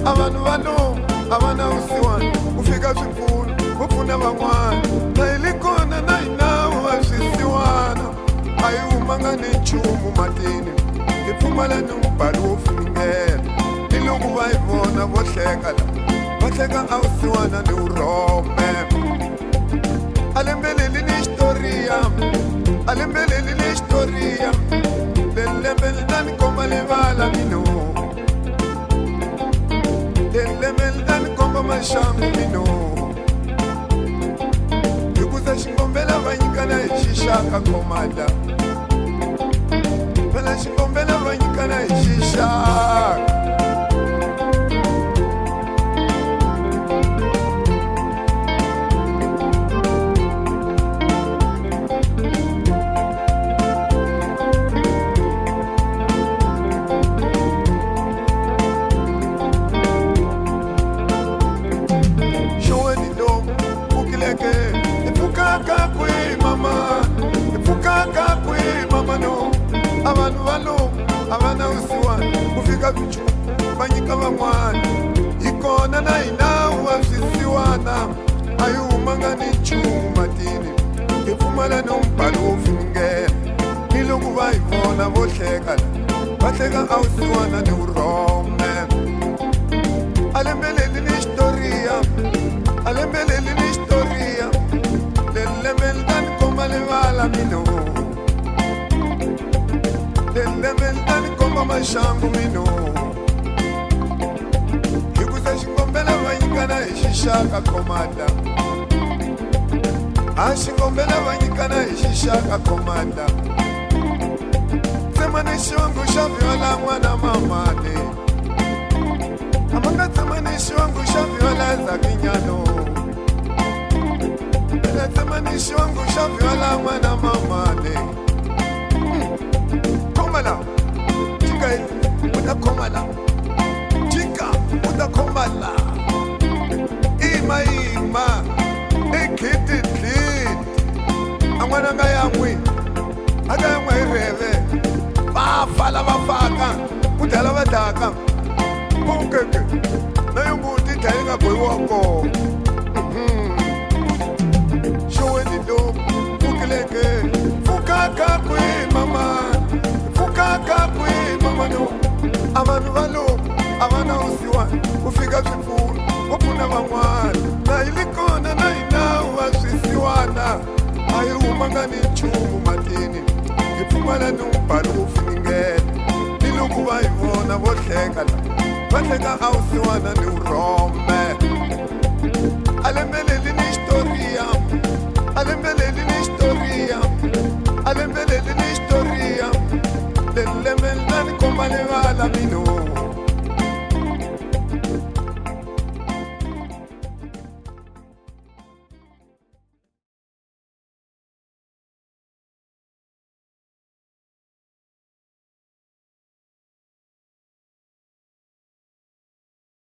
Abantu balo abana usiwana ufika swipfuno upfuna van'wana na ilikona na inawu wa swisiwana a yi humanga ni nchumu matini hi pfumala ni mbalo wo funengela ni loko va yi vona vo hleka la va hleka a usiwana ni urhome alembeleli ni xitoriya alembeleli ni xitoriya lelembeli ta ni komba livala mino lelembeli ta ni komba maxangu mino hikuza xingombela va nyikana hi xixaka komanda phela xingombela va nyikana hi xixaka abantu balo abana usiwana kufika vichu vanyika van'wana yikona na hinawu wa swisiwana a yi humanga ni nchumu matini hi pfumala no mbalo wo funengela ni loko va hi vona vo hleka va hleka a usiwana ni urhome alembeleli ni xitoriya alembeleli ni xitoriya lelembeli ta ni komba livala mino lelembeli ni komba maxangu mino hikuza xingombela va nyikana hi xixaka komanda a xingombela va nyikana hi xixaka komanda tsema ni xiwangu xa viola n'wana mamane a ma nga tsema ni xiwangu xa viola zakinyano ela tsema ni xiwangu xa viola n'wana mamane komala tika uta komala tika uta komala ima ekititli amwana nga yangwi aka yangwa ireve va fala va faka kudala va daka kokeke na yunguti thayi nga bohiwako xoweni lo fukileke fukaka kwi mama fukaka kwi mama no abantu balo abana usiwana kufika swipfuno wo pfuna van'wana na ilikona na hinawu wa swisiwana a yi humanga ni nchumu matini hi pfumala ni mbalo wo funengela ni loko va hi vona vo hleka la va hleka a usiwana ni urhoma